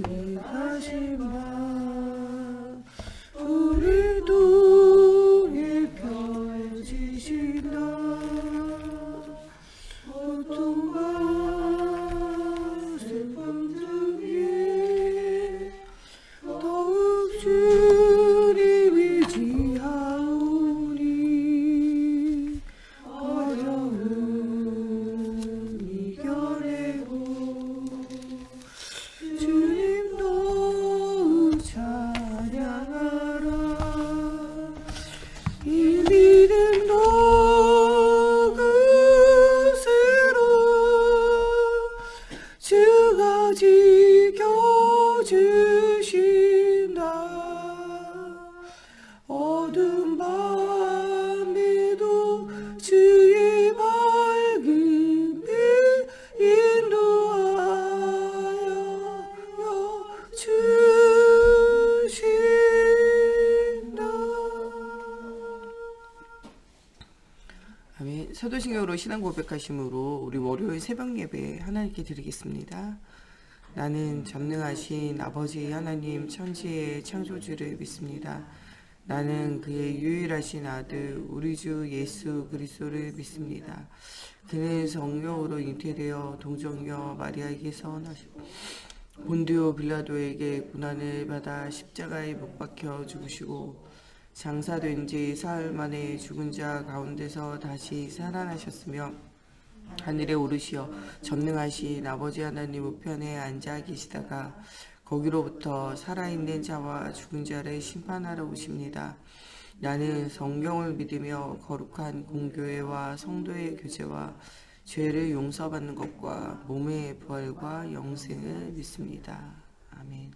성행하신 바 우리 동에 펴지신다. 고통과 슬픔 중에 더욱 주님이 지하오니 어려움 이겨내고 주님도 찬양하라. 이 믿음도 그새로 주가 지켜주신다. 어두운 밤에도 주의 밝은 빛 인도하여 주신다. 아멘. 사도신경으로 신앙 고백하심으로 우리 월요일 새벽 예배 하나님께 드리겠습니다. 나는 전능하신 아버지 하나님 천지의 창조주를 믿습니다. 나는 그의 유일하신 아들 우리 주 예수 그리스도를 믿습니다. 그는 성령으로 잉태되어 동정녀 마리아에게서 나시고 본디오 빌라도에게 고난을 받아 십자가에 못 박혀 죽으시고 장사된 지 사흘 만에 죽은 자 가운데서 다시 살아나셨으며 하늘에 오르시어 전능하신 아버지 하나님 우편에 앉아 계시다가 거기로부터 살아있는 자와 죽은 자를 심판하러 오십니다. 나는 성경을 믿으며 거룩한 공교회와 성도의 교제와 죄를 용서받는 것과 몸의 부활과 영생을 믿습니다. 아멘.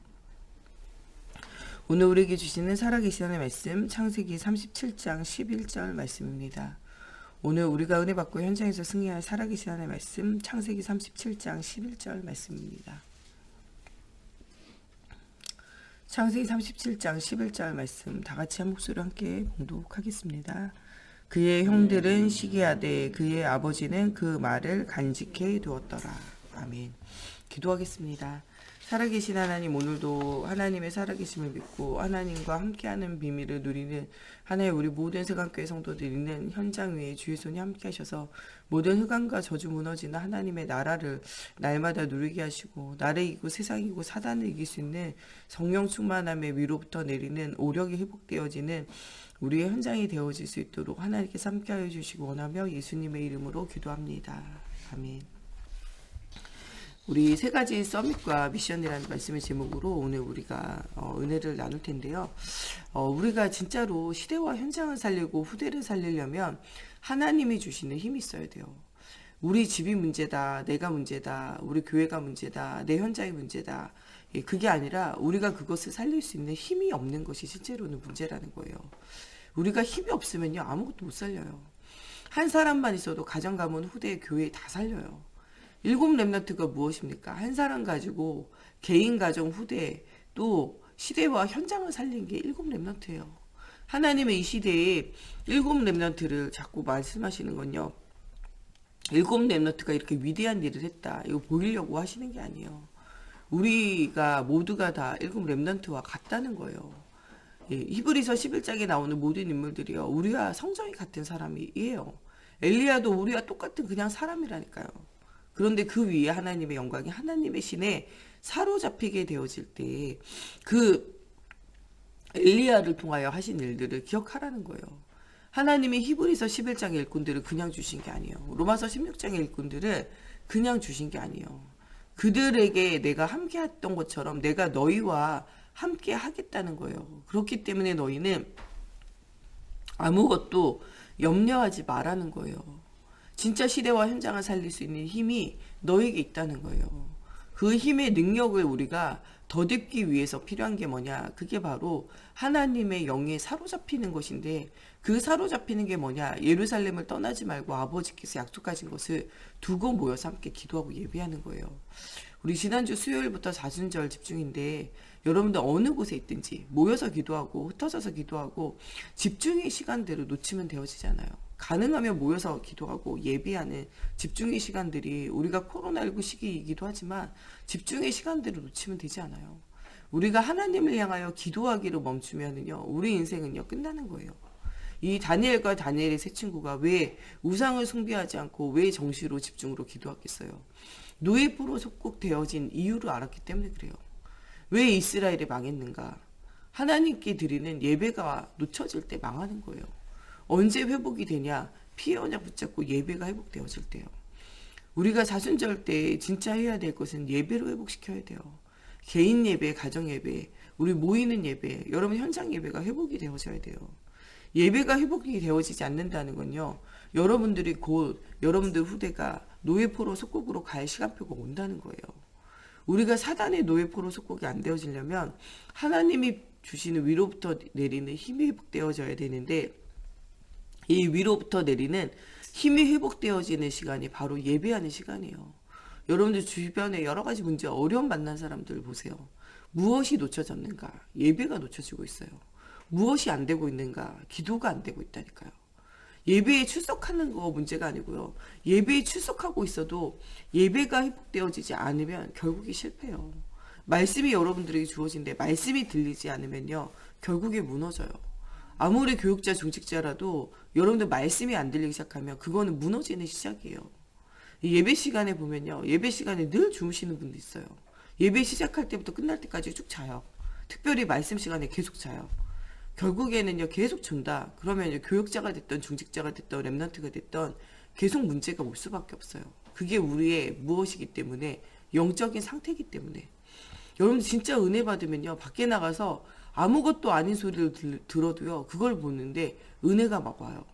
오늘 우리에게 주시는 살아계신 하나님의 말씀 창세기 37장 11절 말씀입니다. 오늘 우리가 은혜 받고 현장에서 승리할 살아계신 하나님의 말씀 창세기 37장 11절 말씀입니다. 창세기 37장 11절 말씀 다같이 한 목소리로 함께 봉독하겠습니다. 그의 형들은 시기하되 그의 아버지는 그 말을 간직해 두었더라. 아멘. 기도하겠습니다. 살아계신 하나님, 오늘도 하나님의 살아계심을 믿고 하나님과 함께하는 비밀을 누리는 하나의 우리 모든 세강교회 성도들이 있는 현장 위에 주의 손이 함께 하셔서 모든 흑암과 저주 무너지는 하나님의 나라를 날마다 누리게 하시고 나를 이기고 세상 이기고 사단을 이길 수 있는 성령 충만함의 위로부터 내리는 오력이 회복되어지는 우리의 현장이 되어질 수 있도록 하나님께서 함께하여 주시기 원하며 예수님의 이름으로 기도합니다. 아멘. 우리 세 가지 서밋과 미션이라는 말씀의 제목으로 오늘 우리가 은혜를 나눌 텐데요. 우리가 진짜로 시대와 현장을 살리고 후대를 살리려면 하나님이 주시는 힘이 있어야 돼요. 우리 집이 문제다, 내가 문제다, 우리 교회가 문제다, 내 현장이 문제다. 그게 아니라 우리가 그것을 살릴 수 있는 힘이 없는 것이 실제로는 문제라는 거예요. 우리가 힘이 없으면요 아무것도 못 살려요. 한 사람만 있어도 가정, 가문, 후대, 교회 다 살려요. 7 렘넌트가 무엇입니까? 한 사람 가지고 개인, 가정, 후대, 또 시대와 현장을 살린 게 7 렘넌트예요. 하나님의 이 시대에 7 렘넌트를 자꾸 말씀하시는 건요. 7 렘넌트가 이렇게 위대한 일을 했다. 이거 보이려고 하시는 게 아니에요. 우리가 모두가 다 7 렘넌트와 같다는 거예요. 히브리서 11장에 나오는 모든 인물들이요. 우리와 성정이 같은 사람이에요. 엘리야도 우리와 똑같은 그냥 사람이라니까요. 그런데 그 위에 하나님의 영광이 하나님의 신에 사로잡히게 되어질 때 그 엘리야를 통하여 하신 일들을 기억하라는 거예요. 하나님이 히브리서 11장의 일꾼들을 그냥 주신 게 아니에요. 로마서 16장의 일꾼들을 그냥 주신 게 아니에요. 그들에게 내가 함께 했던 것처럼 내가 너희와 함께 하겠다는 거예요. 그렇기 때문에 너희는 아무것도 염려하지 말라는 거예요. 진짜 시대와 현장을 살릴 수 있는 힘이 너에게 있다는 거예요. 그 힘의 능력을 우리가 덧입기 위해서 필요한 게 뭐냐? 그게 바로 하나님의 영에 사로잡히는 것인데 그 사로잡히는 게 뭐냐? 예루살렘을 떠나지 말고 아버지께서 약속하신 것을 두고 모여서 함께 기도하고 예배하는 거예요. 우리 지난주 수요일부터 사순절 집중인데 여러분들 어느 곳에 있든지 모여서 기도하고 흩어져서 기도하고 집중의 시간대로 놓치면 되어지잖아요. 가능하면 모여서 기도하고 예배하는 집중의 시간들이 우리가 코로나19 시기이기도 하지만 집중의 시간들을 놓치면 되지 않아요. 우리가 하나님을 향하여 기도하기로 멈추면은요, 우리 인생은요, 끝나는 거예요. 이 다니엘과 다니엘의 세 친구가 왜 우상을 숭배하지 않고 왜 정시로 집중으로 기도하겠어요? 노예포로 속국되어진 이유를 알았기 때문에 그래요. 왜 이스라엘이 망했는가? 하나님께 드리는 예배가 놓쳐질 때 망하는 거예요. 언제 회복이 되냐? 피해 언약 붙잡고 예배가 회복되어질 때요. 우리가 사순절 때 진짜 해야 될 것은 예배로 회복시켜야 돼요. 개인 예배, 가정 예배, 우리 모이는 예배, 여러분 현장 예배가 회복이 되어져야 돼요. 예배가 회복이 되어지지 않는다는 건요, 여러분들이 곧 여러분들 후대가 노예포로 속국으로 갈 시간표가 온다는 거예요. 우리가 사단의 노예포로 속국이 안 되어지려면 하나님이 주시는 위로부터 내리는 힘이 회복되어져야 되는데, 이 위로부터 내리는 힘이 회복되어지는 시간이 바로 예배하는 시간이에요. 여러분들 주변에 여러 가지 문제, 어려움 만난 사람들 보세요. 무엇이 놓쳐졌는가? 예배가 놓쳐지고 있어요. 무엇이 안 되고 있는가? 기도가 안 되고 있다니까요. 예배에 출석하는 거 문제가 아니고요. 예배에 출석하고 있어도 예배가 회복되어지지 않으면 결국에 실패해요. 말씀이 여러분들에게 주어진데 말씀이 들리지 않으면요, 결국에 무너져요. 아무리 교육자, 중직자라도 여러분들 말씀이 안 들리기 시작하면 그거는 무너지는 시작이에요. 예배 시간에 보면요, 예배 시간에 늘 주무시는 분도 있어요. 예배 시작할 때부터 끝날 때까지 쭉 자요. 특별히 말씀 시간에 계속 자요. 결국에는요, 계속 준다. 그러면 교육자가 됐던 중직자가 됐던 렘넌트가 됐던 계속 문제가 올 수밖에 없어요. 그게 우리의 무엇이기 때문에, 영적인 상태이기 때문에. 여러분 진짜 은혜 받으면요, 밖에 나가서 아무것도 아닌 소리를 들어도요, 그걸 보는데 은혜가 막 와요.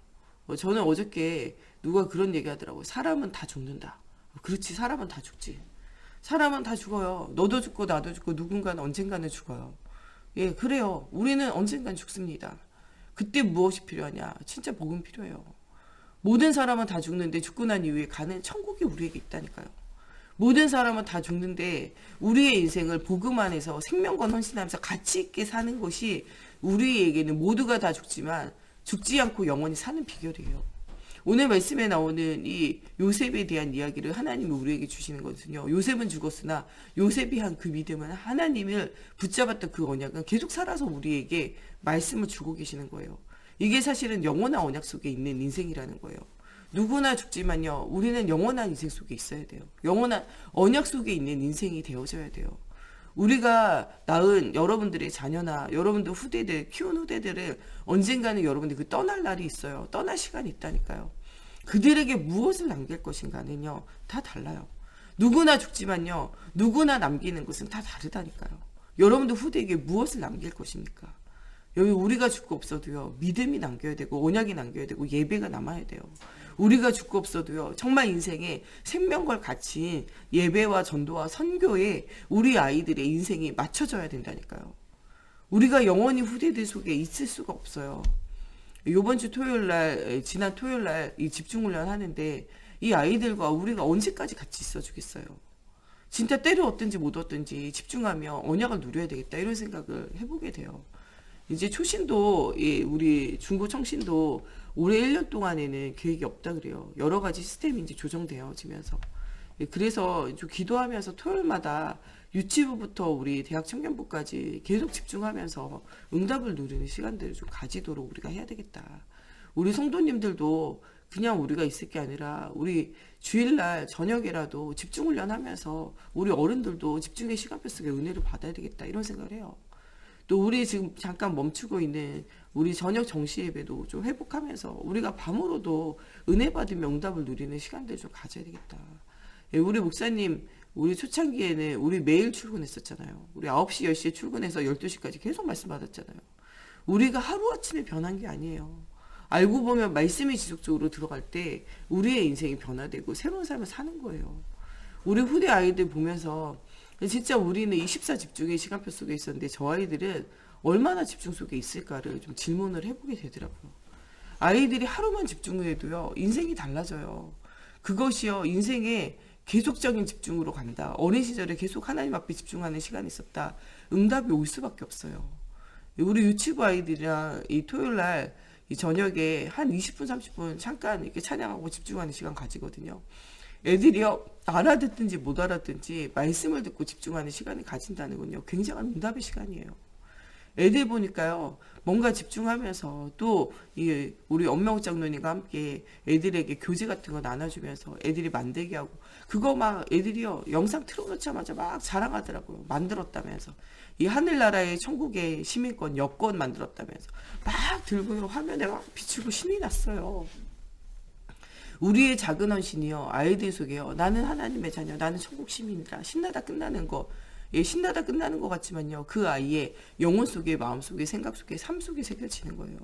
저는 어저께 누가 그런 얘기 하더라고요. 사람은 다 죽는다. 그렇지, 사람은 다 죽지. 사람은 다 죽어요. 너도 죽고 나도 죽고 누군가는 언젠가는 죽어요. 예, 그래요. 우리는 언젠간 죽습니다. 그때 무엇이 필요하냐? 진짜 복음 필요해요. 모든 사람은 다 죽는데 죽고 난 이후에 가는 천국이 우리에게 있다니까요. 모든 사람은 다 죽는데 우리의 인생을 복음 안에서 생명과 헌신하면서 가치 있게 사는 것이 우리에게는 모두가 다 죽지만 죽지 않고 영원히 사는 비결이에요. 오늘 말씀에 나오는 이 요셉에 대한 이야기를 하나님이 우리에게 주시는 거거든요. 요셉은 죽었으나 요셉이 한 그 믿음은, 하나님을 붙잡았던 그 언약은 계속 살아서 우리에게 말씀을 주고 계시는 거예요. 이게 사실은 영원한 언약 속에 있는 인생이라는 거예요. 누구나 죽지만요, 우리는 영원한 인생 속에 있어야 돼요. 영원한 언약 속에 있는 인생이 되어져야 돼요. 우리가 낳은 여러분들의 자녀나 여러분들 후대들, 키운 후대들을 언젠가는 여러분들 그 떠날 날이 있어요. 떠날 시간이 있다니까요. 그들에게 무엇을 남길 것인가는요, 다 달라요. 누구나 죽지만요, 누구나 남기는 것은 다 다르다니까요. 여러분들 후대에게 무엇을 남길 것입니까? 여기 우리가 죽고 없어도요, 믿음이 남겨야 되고 언약이 남겨야 되고 예배가 남아야 돼요. 우리가 죽고 없어도요, 정말 인생에 생명과 가치인 예배와 전도와 선교에 우리 아이들의 인생이 맞춰져야 된다니까요. 우리가 영원히 후대들 속에 있을 수가 없어요. 이번 주 토요일 날, 지난 토요일 날 이 집중훈련 하는데 이 아이들과 우리가 언제까지 같이 있어 주겠어요? 진짜 때를 얻든지 못 얻든지 집중하며 언약을 누려야 되겠다, 이런 생각을 해보게 돼요. 이제 초신도, 우리 중고 청신도 올해 1년 동안에는 계획이 없다 그래요. 여러 가지 시스템이 이제 조정되어지면서. 그래서 좀 기도하면서 토요일마다 유치부부터 우리 대학 청년부까지 계속 집중하면서 응답을 누리는 시간들을 좀 가지도록 우리가 해야 되겠다. 우리 성도님들도 그냥 우리가 있을 게 아니라 우리 주일날 저녁에라도 집중훈련 하면서 우리 어른들도 집중의 시간표 속에 은혜를 받아야 되겠다, 이런 생각을 해요. 또 우리 지금 잠깐 멈추고 있는 우리 저녁 정시 예배도 좀 회복하면서 우리가 밤으로도 은혜 받은 응답을 누리는 시간들 좀 가져야 되겠다. 우리 목사님, 우리 초창기에는 우리 매일 출근했었잖아요. 우리 9시, 10시에 출근해서 12시까지 계속 말씀 받았잖아요. 우리가 하루아침에 변한 게 아니에요. 알고 보면 말씀이 지속적으로 들어갈 때 우리의 인생이 변화되고 새로운 삶을 사는 거예요. 우리 후대 아이들 보면서 진짜 우리는 24 집중의 시간표 속에 있었는데 저 아이들은 얼마나 집중 속에 있을까를 좀 질문을 해보게 되더라고요. 아이들이 하루만 집중해도요, 인생이 달라져요. 그것이요, 인생의 계속적인 집중으로 간다. 어린 시절에 계속 하나님 앞에 집중하는 시간이 있었다. 응답이 올 수밖에 없어요. 우리 유치부 아이들이랑 이 토요일 날 이 저녁에 한 20분, 30분 잠깐 이렇게 찬양하고 집중하는 시간 가지거든요. 애들이요, 알아듣든지 못 알아듣든지 말씀을 듣고 집중하는 시간을 가진다는군요. 굉장한 응답의 시간이에요. 애들 보니까요, 뭔가 집중하면서 또 우리 엄명욱 장로님과 함께 애들에게 교재 같은 거 나눠주면서 애들이 만들게 하고, 그거 막 애들이요, 영상 틀어놓자마자 막 자랑하더라고요. 만들었다면서. 이 하늘나라의 천국의 시민권 여권 만들었다면서 막 들고 화면에 막 비추고 신이 났어요. 우리의 작은 헌신이요, 아이들 속에요, 나는 하나님의 자녀, 나는 천국 시민이다, 신나다 끝나는 거, 예, 신나다 끝나는 것 같지만요, 그 아이의 영혼 속에, 마음 속에, 생각 속에, 삶 속에 새겨지는 거예요.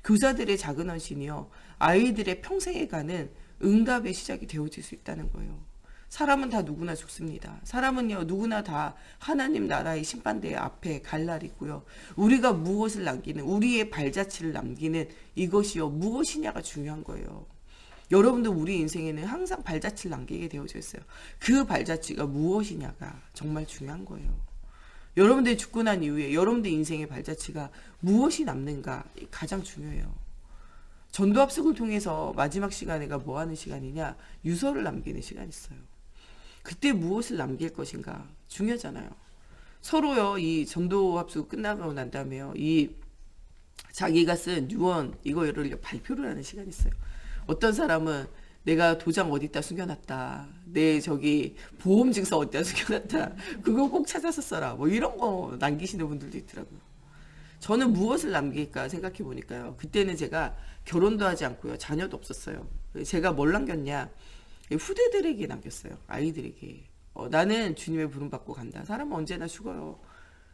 교사들의 작은 헌신이요, 아이들의 평생에 가는 응답의 시작이 되어질 수 있다는 거예요. 사람은 다 누구나 죽습니다. 사람은요, 누구나 다 하나님 나라의 심판대 앞에 갈 날이 있고요. 우리가 무엇을 남기는, 우리의 발자취를 남기는 이것이요, 무엇이냐가 중요한 거예요. 여러분들 우리 인생에는 항상 발자취를 남기게 되어져 있어요. 그 발자취가 무엇이냐가 정말 중요한 거예요. 여러분들이 죽고 난 이후에 여러분들 인생의 발자취가 무엇이 남는가 가장 중요해요. 전도합숙을 통해서 마지막 시간에가 뭐 하는 시간이냐? 유서를 남기는 시간이 있어요. 그때 무엇을 남길 것인가 중요하잖아요. 서로요, 이 전도합숙 끝나고 난 다음에요, 이 자기가 쓴 유언 이거를 발표를 하는 시간이 있어요. 어떤 사람은 내가 도장 어디다 숨겨놨다, 내 저기 보험증서 어디다 숨겨놨다, 그거 꼭 찾아서 써라, 뭐 이런 거 남기시는 분들도 있더라고요. 저는 무엇을 남길까 생각해 보니까요, 그때는 제가 결혼도 하지 않고요, 자녀도 없었어요. 제가 뭘 남겼냐, 후대들에게 남겼어요. 아이들에게. 나는 주님의 부름 받고 간다. 사람은 언제나 죽어요.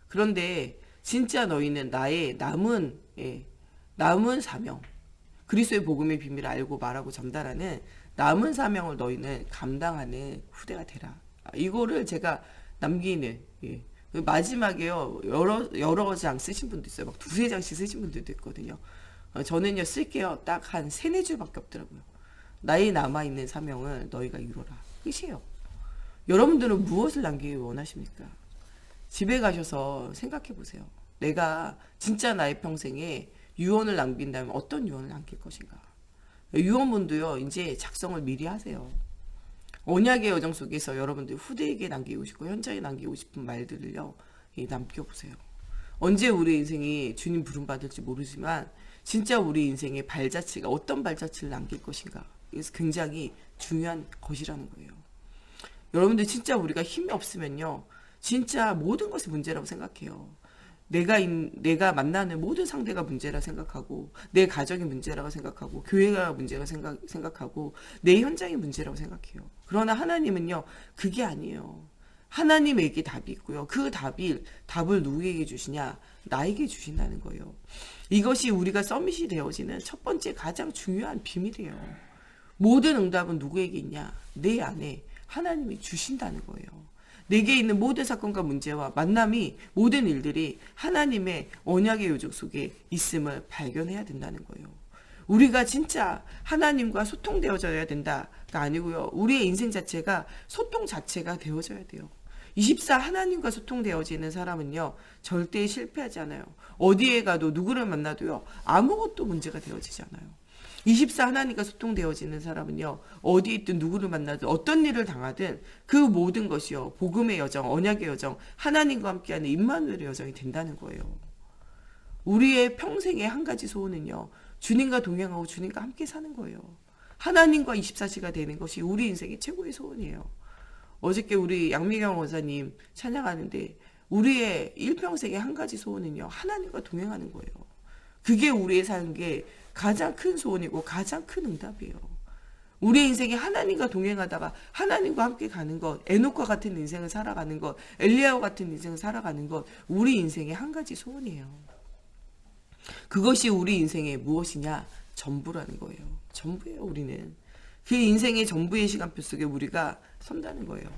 그런데 진짜 너희는 나의 남은 사명, 그리스도의 복음의 비밀을 알고 말하고 전달하는 남은 사명을 너희는 감당하는 후대가 되라. 이거를 제가 남기는, 예. 마지막에요, 여러 장 쓰신 분도 있어요. 막 두세 장씩 쓰신 분들도 있거든요. 저는요, 쓸게요, 딱 한 세네 줄밖에 없더라고요. 나의 남아있는 사명을 너희가 이루라. 끝이에요. 여러분들은 무엇을 남기기 원하십니까? 집에 가셔서 생각해 보세요. 내가 진짜 나의 평생에 유언을 남긴다면 어떤 유언을 남길 것인가? 유언문도요, 이제 작성을 미리 하세요. 언약의 여정 속에서 여러분들 후대에게 남기고 싶고 현장에 남기고 싶은 말들을요, 남겨보세요. 언제 우리 인생이 주님 부름 받을지 모르지만 진짜 우리 인생의 발자취가 어떤 발자취를 남길 것인가, 그래서 굉장히 중요한 것이라는 거예요. 여러분들 진짜 우리가 힘이 없으면요, 진짜 모든 것이 문제라고 생각해요. 내가 만나는 모든 상대가 문제라 생각하고, 내 가정이 문제라고 생각하고, 교회가 문제라 생각하고, 내 현장이 문제라고 생각해요. 그러나 하나님은요, 그게 아니에요. 하나님에게 답이 있고요. 그 답을 누구에게 주시냐? 나에게 주신다는 거예요. 이것이 우리가 서밋이 되어지는 첫 번째 가장 중요한 비밀이에요. 모든 응답은 누구에게 있냐? 내 안에 하나님이 주신다는 거예요. 내게 있는 모든 사건과 문제와 만남이, 모든 일들이 하나님의 언약의 요적 속에 있음을 발견해야 된다는 거예요. 우리가 진짜 하나님과 소통되어져야 된다가 아니고요, 우리의 인생 자체가 소통 자체가 되어져야 돼요. 24 하나님과 소통되어지는 사람은요, 절대 실패하지 않아요. 어디에 가도 누구를 만나도요, 아무것도 문제가 되어지지 않아요. 24 하나님과 소통되어지는 사람은요, 어디 있든 누구를 만나든 어떤 일을 당하든 그 모든 것이요, 복음의 여정, 언약의 여정, 하나님과 함께하는 임마누엘의 여정이 된다는 거예요. 우리의 평생의 한 가지 소원은요, 주님과 동행하고 주님과 함께 사는 거예요. 하나님과 24시가 되는 것이 우리 인생의 최고의 소원이에요. 어저께 우리 양미경 원사님 찬양하는데, 우리의 일평생의 한 가지 소원은요, 하나님과 동행하는 거예요. 그게 우리의 삶의 가장 큰 소원이고 가장 큰 응답이에요. 우리 인생에 하나님과 동행하다가 하나님과 함께 가는 것, 에녹과 같은 인생을 살아가는 것, 엘리야와 같은 인생을 살아가는 것, 우리 인생의 한 가지 소원이에요. 그것이 우리 인생의 무엇이냐? 전부라는 거예요. 전부예요. 우리는 그 인생의 전부의 시간표 속에 우리가 선다는 거예요.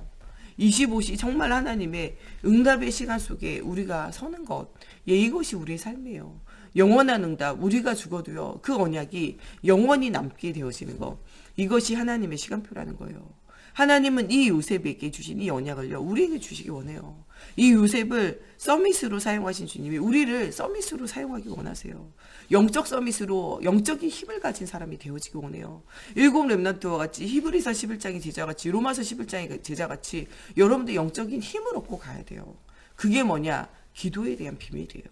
25시 정말 하나님의 응답의 시간 속에 우리가 서는 것, 예, 이것이 우리의 삶이에요. 영원한 응답, 우리가 죽어도요, 그 언약이 영원히 남게 되어지는 것, 이것이 하나님의 시간표라는 거예요. 하나님은 이 요셉에게 주신 이 언약을요, 우리에게 주시기 원해요. 이 요셉을 서밋으로 사용하신 주님이 우리를 서밋으로 사용하기 원하세요. 영적 서밋으로 영적인 힘을 가진 사람이 되어지기 원해요. 일곱 렘넌트와 같이, 히브리서 11장의 제자같이, 로마서 11장의 제자같이 여러분들 영적인 힘을 얻고 가야 돼요. 그게 뭐냐? 기도에 대한 비밀이에요.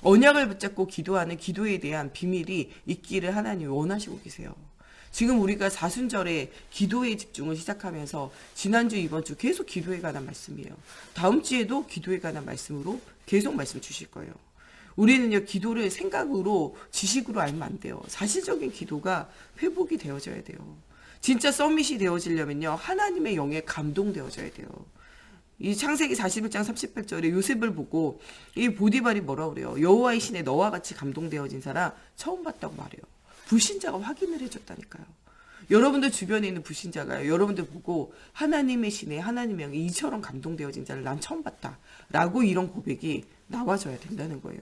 언약을 붙잡고 기도하는 기도에 대한 비밀이 있기를 하나님이 원하시고 계세요. 지금 우리가 사순절에 기도에 집중을 시작하면서 지난주 이번주 계속 기도에 관한 말씀이에요. 다음 주에도 기도에 관한 말씀으로 계속 말씀 주실 거예요. 우리는요, 기도를 생각으로 지식으로 알면 안 돼요. 사실적인 기도가 회복이 되어져야 돼요. 진짜 서밋이 되어지려면요, 하나님의 영에 감동되어져야 돼요. 이 창세기 41장 38절에 요셉을 보고 이 보디발이 뭐라 그래요? 여호와의 신에 너와 같이 감동되어진 사람 처음 봤다고 말해요. 불신자가 확인을 해줬다니까요. 여러분들 주변에 있는 불신자가요, 여러분들 보고 하나님의 신에, 하나님의 영에 이처럼 감동되어진 자를 난 처음 봤다 라고 이런 고백이 나와줘야 된다는 거예요.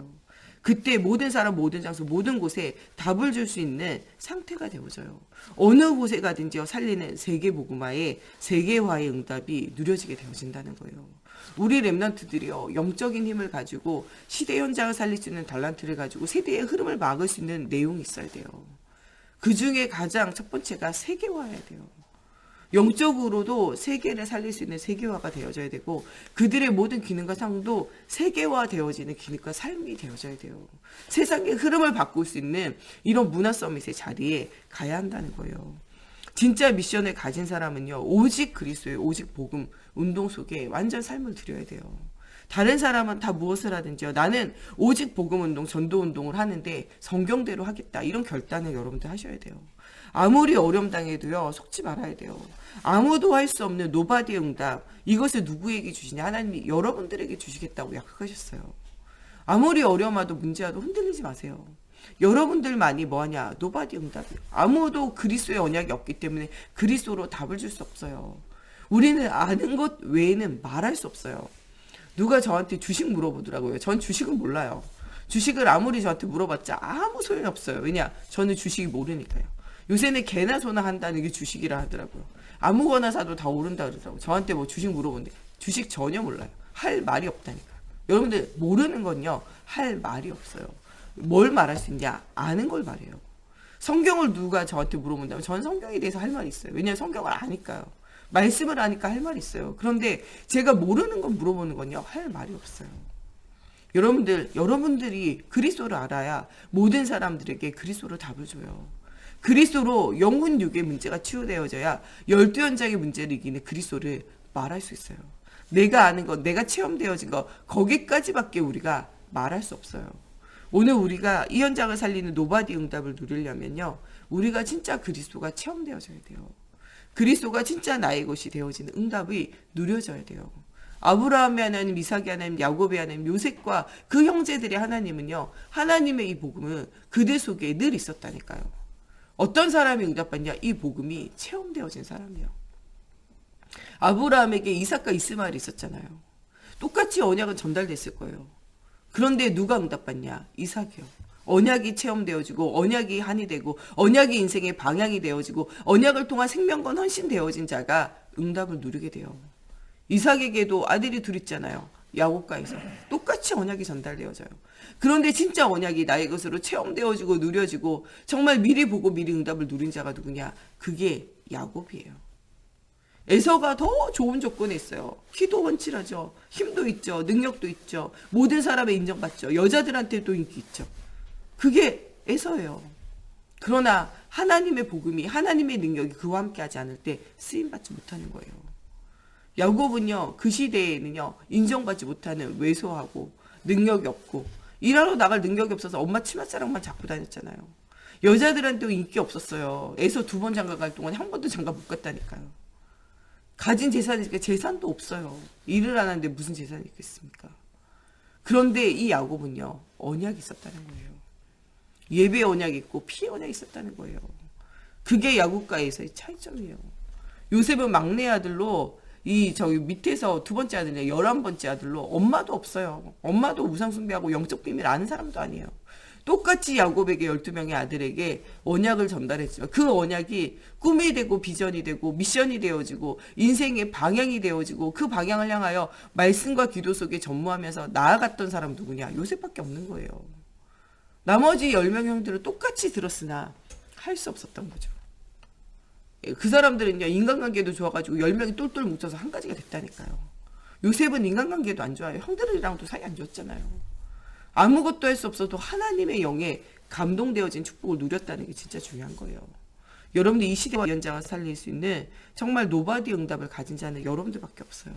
그때 모든 사람, 모든 장소, 모든 곳에 답을 줄 수 있는 상태가 되어져요. 어느 곳에 가든지요, 살리는 세계복음화의 세계화의 응답이 누려지게 되어진다는 거예요. 우리 렘넌트들이요, 영적인 힘을 가지고 시대 현장을 살릴 수 있는 달란트를 가지고 세대의 흐름을 막을 수 있는 내용이 있어야 돼요. 그 중에 가장 첫 번째가 세계화해야 돼요. 영적으로도 세계를 살릴 수 있는 세계화가 되어져야 되고, 그들의 모든 기능과 상도 세계화 되어지는 기능과 삶이 되어져야 돼요. 세상의 흐름을 바꿀 수 있는 이런 문화 서밋의 자리에 가야 한다는 거예요. 진짜 미션을 가진 사람은요, 오직 그리스도의 오직 복음 운동 속에 완전 삶을 드려야 돼요. 다른 사람은 다 무엇을 하든지요, 나는 오직 복음 운동, 전도 운동을 하는데 성경대로 하겠다, 이런 결단을 여러분들 하셔야 돼요. 아무리 어려움 당해도요, 속지 말아야 돼요. 아무도 할 수 없는 노바디의 응답, 이것을 누구에게 주시냐? 하나님이 여러분들에게 주시겠다고 약속하셨어요. 아무리 어려움하도 문제와도 흔들리지 마세요. 여러분들만이 뭐하냐? 노바디 응답이에요. 아무도 그리스도의 언약이 없기 때문에 그리스도로 답을 줄 수 없어요. 우리는 아는 것 외에는 말할 수 없어요. 누가 저한테 주식 물어보더라고요. 전 주식은 몰라요. 주식을 아무리 저한테 물어봤자 아무 소용이 없어요. 왜냐? 저는 주식이 모르니까요. 요새는 개나 소나 한다는 게 주식이라 하더라고요. 아무거나 사도 다 오른다 그러더라고요. 저한테 뭐 주식 물어보는데 주식 전혀 몰라요. 할 말이 없다니까. 여러분들 모르는 건요, 할 말이 없어요. 뭘 말할 수 있냐? 아는 걸 말해요. 성경을 누가 저한테 물어본다면 저는 성경에 대해서 할 말이 있어요. 왜냐하면 성경을 아니까요. 말씀을 아니까 할 말이 있어요. 그런데 제가 모르는 건 물어보는 건요, 할 말이 없어요. 여러분들이 그리스도를 알아야 모든 사람들에게 그리스도로 답을 줘요. 그리스도로 영혼 육의 문제가 치유되어져야 12현장의 문제를 이기는 그리스도를 말할 수 있어요. 내가 아는 것, 내가 체험되어진 것, 거기까지밖에 우리가 말할 수 없어요. 오늘 우리가 이 현장을 살리는 노바디 응답을 누리려면요, 우리가 진짜 그리스도가 체험되어져야 돼요. 그리스도가 진짜 나의 것이 되어지는 응답이 누려져야 돼요. 아브라함의 하나님, 이삭의 하나님, 야곱의 하나님, 요셉과 그 형제들의 하나님은요, 하나님의 이 복음은 그들 속에 늘 있었다니까요. 어떤 사람이 응답받냐? 이 복음이 체험되어진 사람이요. 아브라함에게 이삭과 이스마엘이 있었잖아요. 똑같이 언약은 전달됐을 거예요. 그런데 누가 응답받냐? 이삭이요. 언약이 체험되어지고, 언약이 한이 되고, 언약이 인생의 방향이 되어지고, 언약을 통한 생명건 헌신되어진 자가 응답을 누리게 돼요. 이삭에게도 아들이 둘 있잖아요. 야곱과 에서 똑같이 언약이 전달되어져요. 그런데 진짜 언약이 나의 것으로 체험되어지고 누려지고 정말 미리 보고 미리 응답을 누린 자가 누구냐? 그게 야곱이에요. 에서가 더 좋은 조건에 있어요. 키도 훤칠하죠. 힘도 있죠. 능력도 있죠. 모든 사람의 인정받죠. 여자들한테도 인기 있죠. 그게 에서예요. 그러나 하나님의 복음이, 하나님의 능력이 그와 함께하지 않을 때 쓰임받지 못하는 거예요. 야곱은요, 그 시대에는요, 인정받지 못하는 왜소하고 능력이 없고 일하러 나갈 능력이 없어서 엄마 치맛자락만 잡고 다녔잖아요. 여자들한테도 인기 없었어요. 에서 2번 장가 갈 동안 한 번도 장가 못 갔다니까요. 가진 재산이 있으니까 재산도 없어요. 일을 안 하는데 무슨 재산이 있겠습니까? 그런데 이 야곱은요, 언약이 있었다는 거예요. 예배 언약이 있고 피 언약이 있었다는 거예요. 그게 야곱과 에서의 차이점이에요. 요셉은 막내 아들로 저기 밑에서 2번째 아들이에요. 11번째 아들로 엄마도 없어요. 엄마도 우상숭배하고 영적 비밀 아는 사람도 아니에요. 똑같이 야곱에게 12명의 아들에게 언약을 전달했지만 그 언약이 꿈이 되고 비전이 되고 미션이 되어지고 인생의 방향이 되어지고 그 방향을 향하여 말씀과 기도 속에 전무하면서 나아갔던 사람 누구냐? 요셉밖에 없는 거예요. 나머지 10명 형들은 똑같이 들었으나 할 수 없었던 거죠. 그 사람들은요, 인간관계도 좋아가지고 10명이 똘똘 뭉쳐서 한 가지가 됐다니까요. 요셉은 인간관계도 안 좋아요. 형들이랑도 사이 안 좋았잖아요. 아무것도 할 수 없어도 하나님의 영에 감동되어진 축복을 누렸다는 게 진짜 중요한 거예요. 여러분들 이 시대와 연장을 살릴 수 있는 정말 노바디 응답을 가진 자는 여러분들밖에 없어요.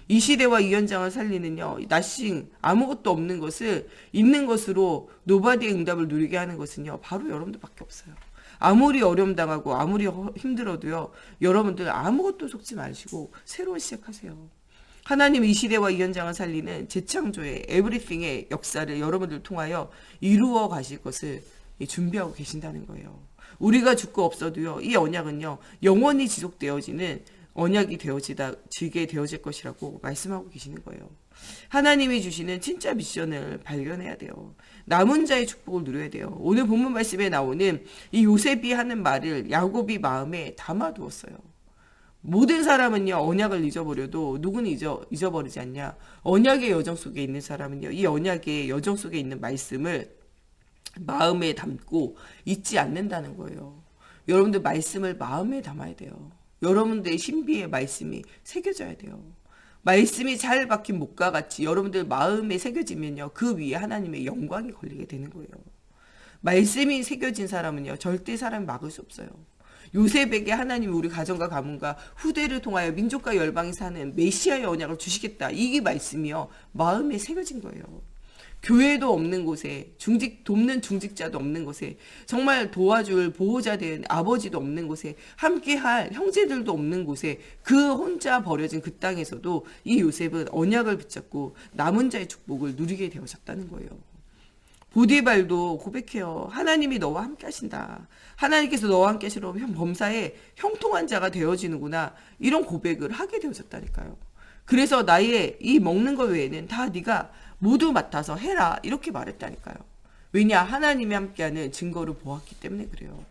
이 시대와 이 현장을 살리는요, 나싱 아무것도 없는 것을 있는 것으로 노바디의 응답을 누리게 하는 것은요, 바로 여러분들밖에 없어요. 아무리 어려움 당하고 아무리 힘들어도요, 여러분들 아무것도 속지 마시고 새로운 시작하세요. 하나님 이 시대와 이 현장을 살리는 재창조의 에브리띵의 역사를 여러분들 통하여 이루어 가실 것을 준비하고 계신다는 거예요. 우리가 죽고 없어도요, 이 언약은요, 영원히 지속되어지는 언약이 지게 되어질 것이라고 말씀하고 계시는 거예요. 하나님이 주시는 진짜 미션을 발견해야 돼요. 남은 자의 축복을 누려야 돼요. 오늘 본문 말씀에 나오는 이 요셉이 하는 말을 야곱이 마음에 담아두었어요. 모든 사람은요, 언약을 잊어버려도 누구는 잊어버리지 않냐? 언약의 여정 속에 있는 사람은요, 이 언약의 여정 속에 있는 말씀을 마음에 담고 잊지 않는다는 거예요. 여러분들 말씀을 마음에 담아야 돼요. 여러분들의 신비의 말씀이 새겨져야 돼요. 말씀이 잘 박힌 목과 같이 여러분들 마음에 새겨지면요, 그 위에 하나님의 영광이 걸리게 되는 거예요. 말씀이 새겨진 사람은요, 절대 사람이 막을 수 없어요. 요셉에게 하나님이 우리 가정과 가문과 후대를 통하여 민족과 열방이 사는 메시아의 언약을 주시겠다. 이게 말씀이요, 마음에 새겨진 거예요. 교회도 없는 곳에, 돕는 중직자도 없는 곳에, 정말 도와줄 보호자 된 아버지도 없는 곳에, 함께할 형제들도 없는 곳에, 그 혼자 버려진 그 땅에서도 이 요셉은 언약을 붙잡고 남은 자의 축복을 누리게 되어졌다는 거예요. 보디발도 고백해요. 하나님이 너와 함께 하신다. 하나님께서 너와 함께 하시면 범사에 형통한 자가 되어지는구나. 이런 고백을 하게 되어졌다니까요. 그래서 나의 이 먹는 것 외에는 다 네가 모두 맡아서 해라. 이렇게 말했다니까요. 왜냐? 하나님이 함께하는 증거를 보았기 때문에 그래요.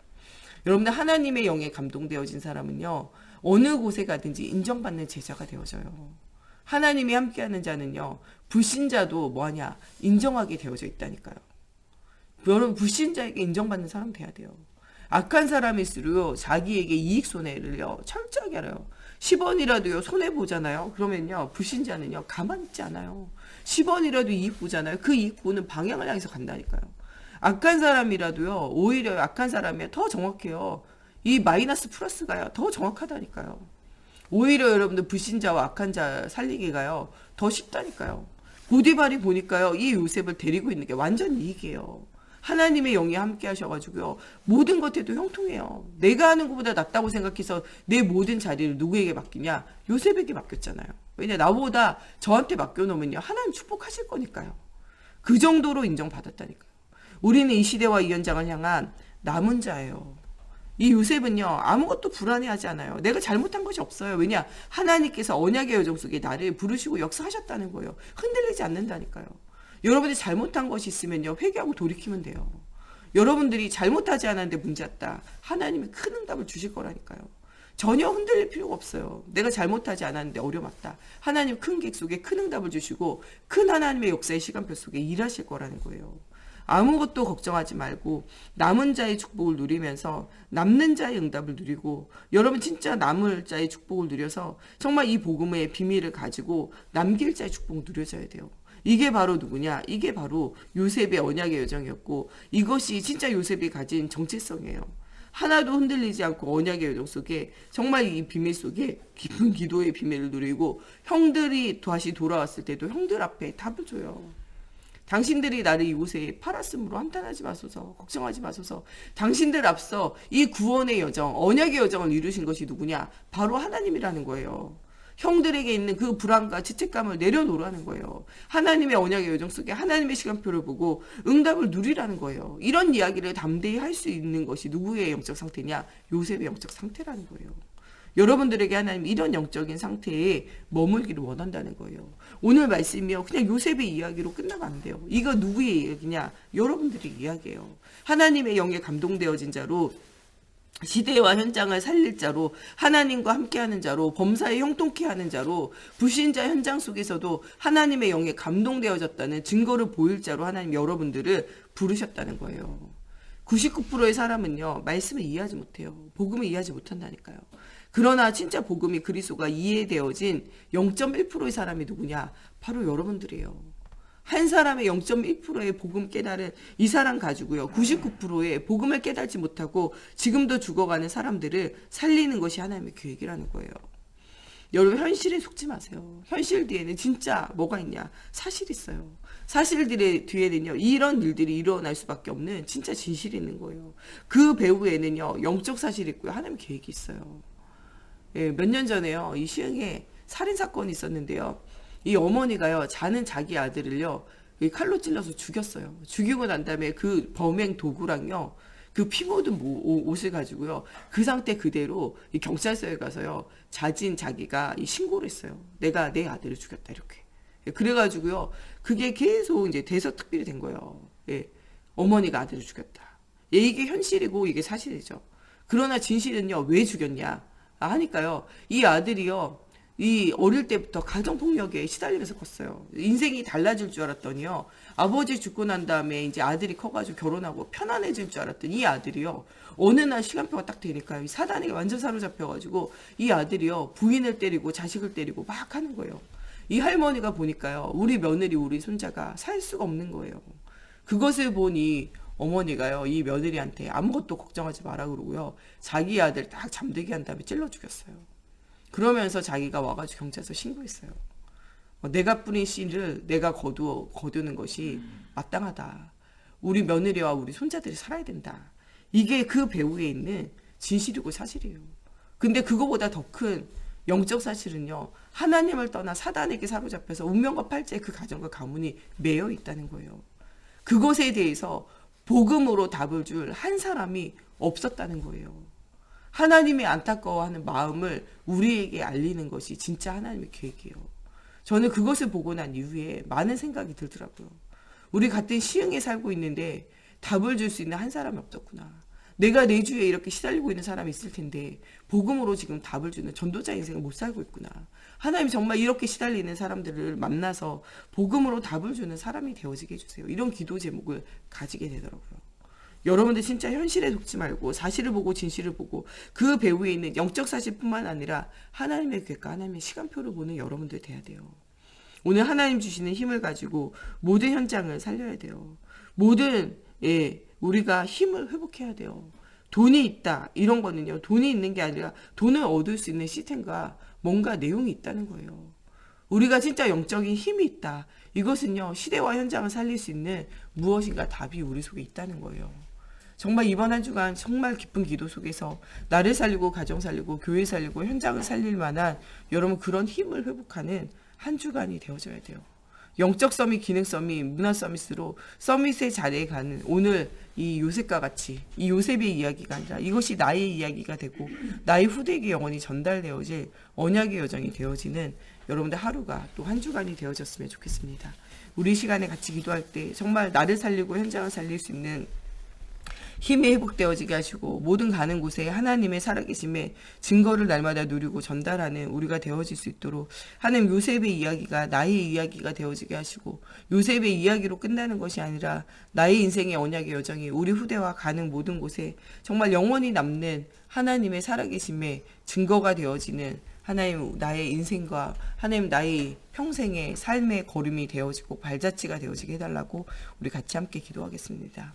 여러분들 하나님의 영에 감동되어진 사람은요, 어느 곳에 가든지 인정받는 제자가 되어져요. 하나님이 함께하는 자는요, 불신자도 뭐하냐? 인정하게 되어져 있다니까요. 여러분 불신자에게 인정받는 사람 돼야 돼요. 악한 사람일수록 자기에게 이익 손해를요 철저하게 알아요. 10원이라도요 손해 보잖아요. 그러면요 불신자는요 가만히 있지 않아요. 10원이라도 이익 보잖아요. 그 이익 보는 방향을 향해서 간다니까요. 악한 사람이라도요 오히려 악한 사람이 더 정확해요. 이 마이너스 플러스가요 더 정확하다니까요. 오히려 여러분들 불신자와 악한 자 살리기가요 더 쉽다니까요. 보디발이 보니까요 이 요셉을 데리고 있는 게 완전 이익이에요. 하나님의 영이 함께 하셔가지고요 모든 것에도 형통해요. 내가 하는 것보다 낫다고 생각해서 내 모든 자리를 누구에게 맡기냐? 요셉에게 맡겼잖아요. 왜냐? 나보다 저한테 맡겨놓으면요 하나님 축복하실 거니까요. 그 정도로 인정받았다니까요. 우리는 이 시대와 이 현장을 향한 남은 자예요. 이 요셉은요 아무것도 불안해하지 않아요. 내가 잘못한 것이 없어요. 왜냐? 하나님께서 언약의 여정 속에 나를 부르시고 역사하셨다는 거예요. 흔들리지 않는다니까요. 여러분이 잘못한 것이 있으면요 회개하고 돌이키면 돼요. 여러분들이 잘못하지 않았는데 문제였다. 하나님이 큰 응답을 주실 거라니까요. 전혀 흔들릴 필요가 없어요. 내가 잘못하지 않았는데 어려웠다. 하나님 큰 계획 속에 큰 응답을 주시고 큰 하나님의 역사의 시간표 속에 일하실 거라는 거예요. 아무것도 걱정하지 말고 남은 자의 축복을 누리면서 남는 자의 응답을 누리고, 여러분 진짜 남을 자의 축복을 누려서 정말 이 복음의 비밀을 가지고 남길 자의 축복을 누려져야 돼요. 이게 바로 누구냐? 이게 바로 요셉의 언약의 여정이었고, 이것이 진짜 요셉이 가진 정체성이에요. 하나도 흔들리지 않고 언약의 여정 속에 정말 이 비밀 속에 깊은 기도의 비밀을 누리고, 형들이 다시 돌아왔을 때도 형들 앞에 답을 줘요. 당신들이 나를 이곳에 팔았으므로 한탄하지 마소서, 걱정하지 마소서. 당신들 앞서 이 구원의 여정, 언약의 여정을 이루신 것이 누구냐? 바로 하나님이라는 거예요. 형들에게 있는 그 불안과 죄책감을 내려놓으라는 거예요. 하나님의 언약의 여정 속에 하나님의 시간표를 보고 응답을 누리라는 거예요. 이런 이야기를 담대히 할 수 있는 것이 누구의 영적 상태냐? 요셉의 영적 상태라는 거예요. 여러분들에게 하나님 이런 영적인 상태에 머물기를 원한다는 거예요. 오늘 말씀이요. 그냥 요셉의 이야기로 끝나면 안 돼요. 이거 누구의 이야기냐? 여러분들의 이야기예요. 하나님의 영에 감동되어진 자로, 시대와 현장을 살릴 자로, 하나님과 함께하는 자로, 범사에 형통케 하는 자로, 불신자 현장 속에서도 하나님의 영에 감동되어졌다는 증거를 보일 자로 하나님 여러분들을 부르셨다는 거예요. 99%의 사람은요, 말씀을 이해하지 못해요. 복음을 이해하지 못한다니까요. 그러나 진짜 복음이 그리스도가 이해되어진 0.1%의 사람이 누구냐? 바로 여러분들이에요. 한 사람의 0.1%의 복음 깨달은 이 사람 가지고요. 99%의 복음을 깨달지 못하고 지금도 죽어가는 사람들을 살리는 것이 하나님의 계획이라는 거예요. 여러분 현실에 속지 마세요. 현실 뒤에는 진짜 뭐가 있냐? 사실이 있어요. 사실들의 뒤에는요. 이런 일들이 일어날 수밖에 없는 진짜 진실이 있는 거예요. 그 배후에는요. 영적 사실이 있고요. 하나님 계획이 있어요. 예, 몇 년 전에요. 이 시흥에 살인사건이 있었는데요. 이 어머니가요. 자는 자기 아들을요. 칼로 찔러서 죽였어요. 죽이고 난 다음에 그 범행 도구랑요. 그 피 묻은 옷을 가지고요. 그 상태 그대로 이 경찰서에 가서요. 자진 자기가 신고를 했어요. 내가 내 아들을 죽였다 이렇게. 그래가지고요. 그게 계속 이제 대서특필이 된 거예요. 예, 어머니가 아들을 죽였다. 예, 이게 현실이고 이게 사실이죠. 그러나 진실은요. 왜 죽였냐? 하니까요. 이 아들이요. 이 어릴 때부터 가정폭력에 시달리면서 컸어요. 인생이 달라질 줄 알았더니요. 아버지 죽고 난 다음에 이제 아들이 커가지고 결혼하고 편안해질 줄 알았더니 이 아들이요. 어느 날 시간표가 딱 되니까 이 사단에게 완전 사로잡혀가지고 이 아들이요. 부인을 때리고 자식을 때리고 막 하는 거예요. 이 할머니가 보니까요. 우리 며느리 우리 손자가 살 수가 없는 거예요. 그것을 보니 어머니가요. 이 며느리한테 아무것도 걱정하지 마라 그러고요. 자기 아들 딱 잠들게 한 다음에 찔러 죽였어요. 그러면서 자기가 와가지고 경찰서 신고했어요. 내가 뿌린 씨를 내가 거두는 것이 마땅하다. 우리 며느리와 우리 손자들이 살아야 된다. 이게 그 배후에 있는 진실이고 사실이에요. 근데 그거보다 더 큰 영적 사실은요. 하나님을 떠나 사단에게 사로잡혀서 운명과 팔자의 그 가정과 가문이 매여 있다는 거예요. 그것에 대해서 복음으로 답을 줄 한 사람이 없었다는 거예요. 하나님이 안타까워하는 마음을 우리에게 알리는 것이 진짜 하나님의 계획이에요. 저는 그것을 보고 난 이후에 많은 생각이 들더라고요. 우리 같은 시흥에 살고 있는데 답을 줄 수 있는 한 사람이 없었구나. 내가 내 주위에 이렇게 시달리고 있는 사람이 있을 텐데 복음으로 지금 답을 주는 전도자 인생을 못 살고 있구나. 하나님 정말 이렇게 시달리는 사람들을 만나서 복음으로 답을 주는 사람이 되어지게 해주세요. 이런 기도 제목을 가지게 되더라고요. 여러분들 진짜 현실에 속지 말고 사실을 보고 진실을 보고 그 배후에 있는 영적 사실뿐만 아니라 하나님의 계획과 하나님의 시간표를 보는 여러분들 돼야 돼요. 오늘 하나님 주시는 힘을 가지고 모든 현장을 살려야 돼요. 모든 우리가 힘을 회복해야 돼요. 돈이 있다 이런 거는요. 돈이 있는 게 아니라 돈을 얻을 수 있는 시스템과 뭔가 내용이 있다는 거예요. 우리가 진짜 영적인 힘이 있다. 이것은요. 시대와 현장을 살릴 수 있는 무엇인가 답이 우리 속에 있다는 거예요. 정말 이번 한 주간 정말 기쁜 기도 속에서 나를 살리고 가정 살리고 교회 살리고 현장을 살릴 만한 여러분 그런 힘을 회복하는 한 주간이 되어져야 돼요. 영적 서밋, 기능 서밋, 문화 서밋으로 서밋의 자리에 가는 오늘 이 요셉과 같이 이 요셉의 이야기가 아니라 이것이 나의 이야기가 되고 나의 후대에게 영원히 전달되어질 언약의 여정이 되어지는 여러분들 하루가 또 한 주간이 되어졌으면 좋겠습니다. 우리 시간에 같이 기도할 때 정말 나를 살리고 현장을 살릴 수 있는 힘이 회복되어지게 하시고 모든 가는 곳에 하나님의 살아계심의 증거를 날마다 누리고 전달하는 우리가 되어질 수 있도록 하나님 요셉의 이야기가 나의 이야기가 되어지게 하시고 요셉의 이야기로 끝나는 것이 아니라 나의 인생의 언약의 여정이 우리 후대와 가는 모든 곳에 정말 영원히 남는 하나님의 살아계심의 증거가 되어지는 하나님 나의 인생과 하나님 나의 평생의 삶의 걸음이 되어지고 발자취가 되어지게 해달라고 우리 같이 함께 기도하겠습니다.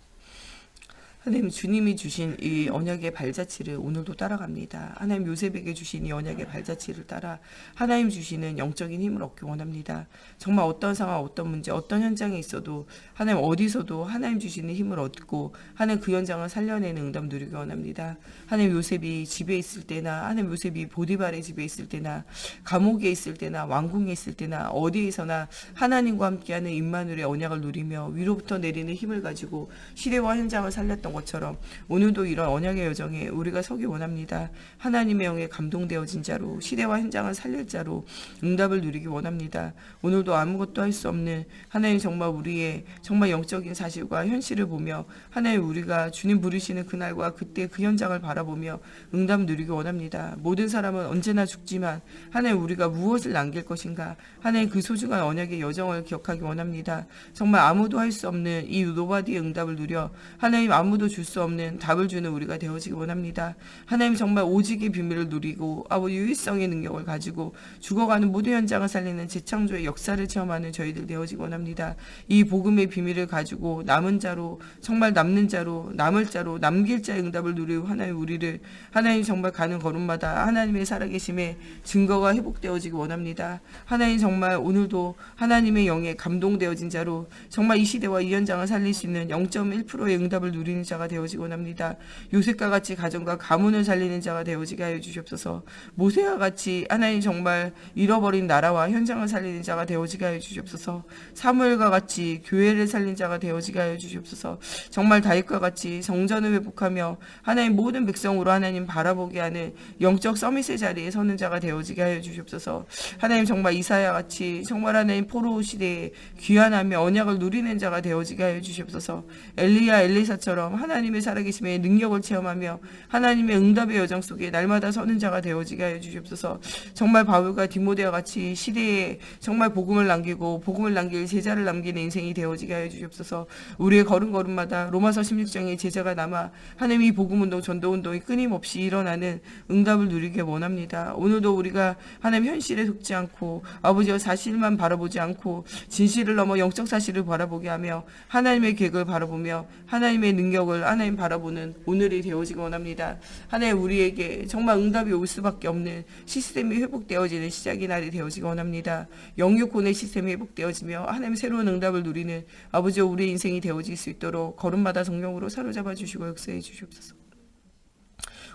하나님 주님이 주신 이 언약의 발자취를 오늘도 따라갑니다. 하나님 요셉에게 주신 이 언약의 발자취를 따라 하나님 주시는 영적인 힘을 얻기 원합니다. 정말 어떤 상황, 어떤 문제, 어떤 현장에 있어도 하나님 어디서도 하나님 주시는 힘을 얻고 하나님 그 현장을 살려내는 응답 누리기 원합니다. 하나님 요셉이 집에 있을 때나 하나님 요셉이 보디발의 집에 있을 때나 감옥에 있을 때나 왕궁에 있을 때나 어디에서나 하나님과 함께하는 임마누엘의 언약을 누리며 위로부터 내리는 힘을 가지고 시대와 현장을 살렸던 하셨던 것처럼 오늘도 이런 언약의 여정에 우리가 서기 원합니다. 하나님의 영에 감동되어진 자로 시대와 현장을 살릴 자로 응답을 누리기 원합니다. 오늘도 아무것도 할 수 없는 하나님 정말 우리의 정말 영적인 사실과 현실을 보며 하나님 우리가 주님 부르시는 그날과 그때 그 현장을 바라보며 응답 누리기 원합니다. 모든 사람은 언제나 죽지만 하나님 우리가 무엇을 남길 것인가 하나님 그 소중한 언약의 여정을 기억하기 원합니다. 정말 아무도 할 수 없는 이 노바디의 응답을 누려 하나님 아무도 줄 수 없는 답을 주는 우리가 되어지기 원합니다. 하나님 정말 오직의 비밀을 누리고 아버지 유일성의 능력을 가지고 죽어가는 모든 현장을 살리는 재창조의 역사를 체험하는 저희들 되어지기 원합니다. 이 복음의 비밀을 가지고 남은 자로 정말 남는 자로 남을 자로 남길 자의 응답을 누리고 하나님 우리를 하나님 정말 가는 걸음마다 하나님의 살아계심의 증거가 회복되어지기 원합니다. 하나님 정말 오늘도 하나님의 영에 감동되어진 자로 정말 이 시대와 이 현장을 살릴 수 있는 0.1%의 응답을 누리는 자가 되어지기 원합니다. 요셉과 같이 가정과 가문을 살리는 자가 되어지게 하여 주시옵소서. 모세와 같이 하나님 정말 잃어버린 나라와 현장을 살리는 자가 되어지게 하여 주시옵소서. 사무엘과 같이 교회를 살린 자가 되어지게 하여 주시옵소서. 정말 다윗과 같이 성전을 회복하며 하나님 모든 백성으로 하나님 바라보게 하는 영적 서밋의 자리에 서는 자가 되어지게 하여 주시옵소서. 하나님 정말 이사야 같이 정말 하나님 포로 시대에 귀환하며 언약을 누리는 자가 되어지게 하여 주시옵소서. 엘리야 엘리사처럼 하나님의 살아계심의 능력을 체험하며 하나님의 응답의 여정 속에 날마다 서는 자가 되어지게 하여 주시옵소서. 정말 바울과 디모데와 같이 시대에 정말 복음을 남기고 복음을 남길 제자를 남기는 인생이 되어지게 하여 주시옵소서. 우리의 걸음걸음마다 로마서 16장의 제자가 남아 하나님 이 복음운동 전도운동이 끊임없이 일어나는 응답을 누리게 원합니다. 오늘도 우리가 하나님 현실에 속지 않고 아버지와 사실만 바라보지 않고 진실을 넘어 영적 사실을 바라보게 하며 하나님의 계획을 바라보며 하나님의 능력을 하나님 바라보는 오늘이 되어지기 원합니다. 하나님 우리에게 정말 응답이 올 수밖에 없는 시스템이 회복되어지는 시작의 날이 되어지기 원합니다. 영육혼의 시스템이 회복되어지며 하나님 새로운 응답을 누리는 아버지와 우리의 인생이 되어질 수 있도록 걸음마다 성령으로 사로잡아 주시고 역사해 주시옵소서.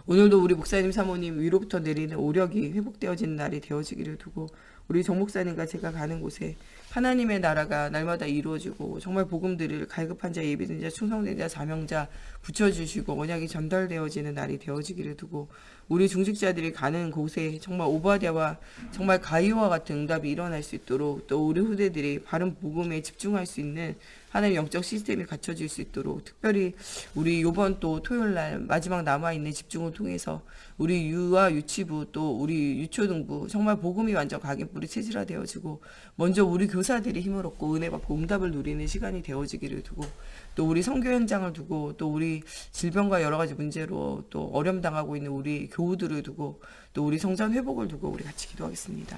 오늘도 우리 목사님 사모님 위로부터 내리는 오력이 회복되어지는 날이 되어지기를 두고 우리 정 목사님과 제가 가는 곳에 하나님의 나라가 날마다 이루어지고 정말 복음들을 갈급한 자, 예비된 자, 충성된 자, 사명자 붙여주시고 언약이 전달되어지는 날이 되어지기를 두고 우리 중직자들이 가는 곳에 정말 오바댜와 정말 가이와 같은 응답이 일어날 수 있도록 또 우리 후대들이 바른 복음에 집중할 수 있는 하나님 영적 시스템이 갖춰질 수 있도록 특별히 우리 이번 또 토요일날 마지막 남아있는 집중을 통해서 우리 유아 유치부 또 우리 유초등부 정말 복음이 완전 각인뿌리 체질화되어지고 먼저 우리 교사들이 힘을 얻고 은혜 받고 응답을 누리는 시간이 되어지기를 두고 또 우리 선교 현장을 두고 또 우리 질병과 여러 가지 문제로 또 어려움당하고 있는 우리 교우들을 두고 또 우리 성전 회복을 두고 우리 같이 기도하겠습니다.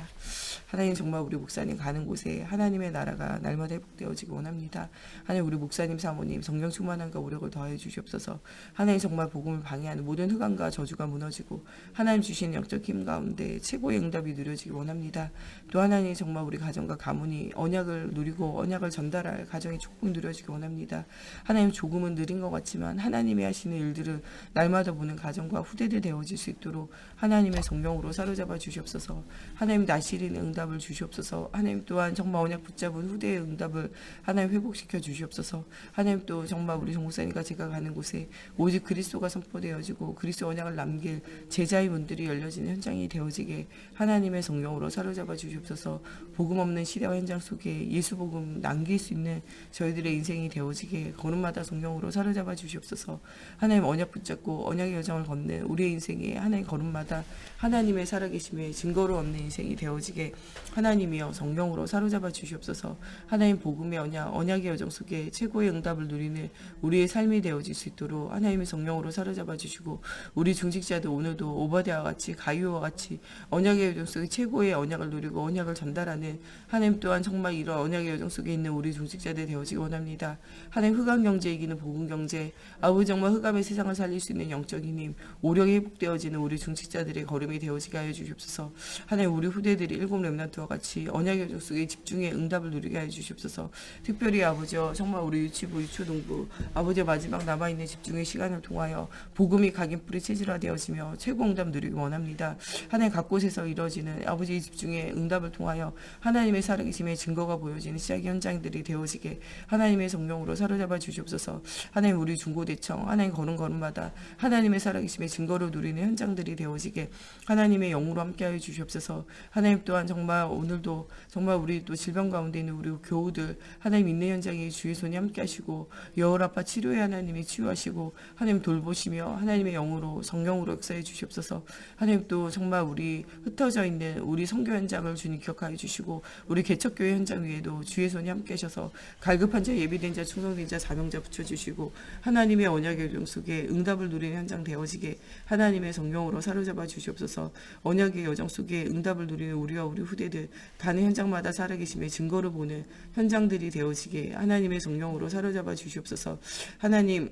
하나님 정말 우리 목사님 가는 곳에 하나님의 나라가 날마다 회복되어지기 원합니다. 하나님 우리 목사님 사모님 성령 충만함과 오력을 더해 주시옵소서. 하나님 정말 복음을 방해하는 모든 흑암과 저주가 무너지고 하나님 주신 영적 힘 가운데 최고의 응답이 누려지기 원합니다. 또 하나님 정말 우리 가정과 가문이 언약을 누리고 언약을 전달할 가정이 조금 누려지기 원합니다. 하나님 조금은 느린 것 같지만 하나님이 하시는 일들을 날마다 보는 가정과 후대들 되어질 수 있도록 하나님의 성령으로 사로잡아 주시옵소서. 하나님 나시리는 응답을 주시옵소서. 하나님 또한 정말 언약 붙잡은 후대의 응답을 하나님 회복시켜 주시옵소서. 하나님 또 정말 우리 정목사님과 제가 가는 곳에 오직 그리스도가 선포되어지고 그리스도 언약을 남길 제자의 문들이 열려지는 현장이 되어지게 하나님의 성령으로 사로잡아 주시옵소서. 복음 없는 시대와 현장 속에 예수 복음 남길 수 있는 저희들의 인생이 되어지게 걸음마다 성령으로 사로잡아 주시옵소서. 하나님 언약 붙잡고 언약의 여정을 걷는 우리의 인생에 하나님 걸음마다 하나님의 살아계심의 증거를 얻는 인생이 되어지게 하나님이여 성령으로 사로잡아 주시옵소서. 하나님 복음의 언약의 여정 속에 최고의 응답을 누리는 우리의 삶이 되어질 수 있도록 하나님의 성령으로 사로잡아 주시고 우리 중직자들 오늘도 오바댜와 같이 가이오와 같이 언약의 여정 속에 최고의 언약을 누리고 언약을 전달하는 하나님 또한 정말 이런 언약의 여정 속에 있는 우리 중직자들 되어지기 원합니다. 하나님 흑암 경제 이기는 복음 경제 아버지 정말 흑암의 세상을 살릴 수 있는 영적인 힘 오력이 회복되어지는 우리 중직자들의 걸음이 되어지게 하여 주시옵소서. 하나님 우리 후대들이 일곱 렘넌트와 같이 언약의 여정 속에 집중해 응답을 누리게 하여 주시옵소서. 특별히 아버지여 정말 우리 유치부 유초등부 아버지의 마지막 남아있는 집중의 시간을 통하여 복음이 각인뿌리 체질화되어지며 최고 응답 누리기 원합니다. 하나님 각 곳에서 이루어지는 아버지의 집중의 응답을 통하여 하나님의 살아계심의 증거가 보여지는 시작의 현장들이 되어지게 하나님의 성령으로 사로잡아 주시옵소서. 하나님 우리 중고대청 하나님 걸음걸음마다 하나님의 살아계심의 증거를 누리는 현장들이 되어지게 하나님의 영으로 함께하여 주시옵소서. 하나님 또한 정말 오늘도 정말 우리 또 질병 가운데 있는 우리 교우들 하나님 있는 현장에 주의 손이 함께하시고 여호라파 치료의 하나님이 치유하시고 하나님 돌보시며 하나님의 영으로 성령으로 역사해 주시옵소서. 하나님 또 정말 우리 흩어져 있는 우리 선교 현장을 주님 기억하여 주시고 우리 개척교회 현장 위에도 주의 손이 함께 하셔서 갈급한 자 예비된 자 충성된 자 사명자 붙여주시고 하나님의 언약의 영 속에 응답을 누리는 현장 되어지게 하나님의 성령으로 사로잡아 주시옵소서. 언약의 여정 속에 응답을 누리는 우리와 우리 후대들 가는 현장마다 살아계심의 증거를 보는 현장들이 되어지게 하나님의 성령으로 사로잡아 주시옵소서. 하나님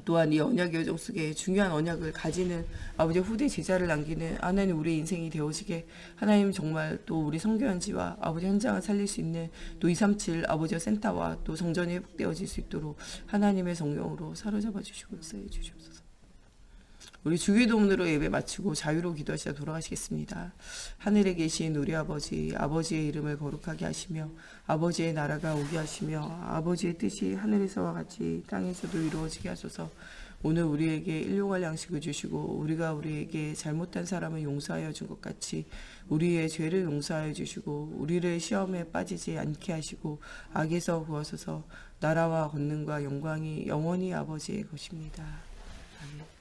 또한 이 언약의 여정 속에 중요한 언약을 가지는 아버지 후대 제자를 남기는 하나님 우리의 인생이 되어지게 하나님 정말 또 우리 선교연지와 아버지 현장을 살릴 수 있는 또 237 아버지 센터와 또 성전이 회복되어질 수 있도록 하나님의 성령으로 사로잡아 주시고 역사해 주시옵소서. 우리 주기도문으로 예배 마치고 자유로 기도하시다 돌아가시겠습니다. 하늘에 계신 우리 아버지, 아버지의 이름을 거룩하게 하시며 아버지의 나라가 오게 하시며 아버지의 뜻이 하늘에서와 같이 땅에서도 이루어지게 하소서. 오늘 우리에게 일용할 양식을 주시고 우리가 우리에게 잘못한 사람을 용서하여 준 것 같이 우리의 죄를 용서하여 주시고 우리를 시험에 빠지지 않게 하시고 악에서 구하소서. 나라와 권능과 영광이 영원히 아버지의 것입니다. 아멘.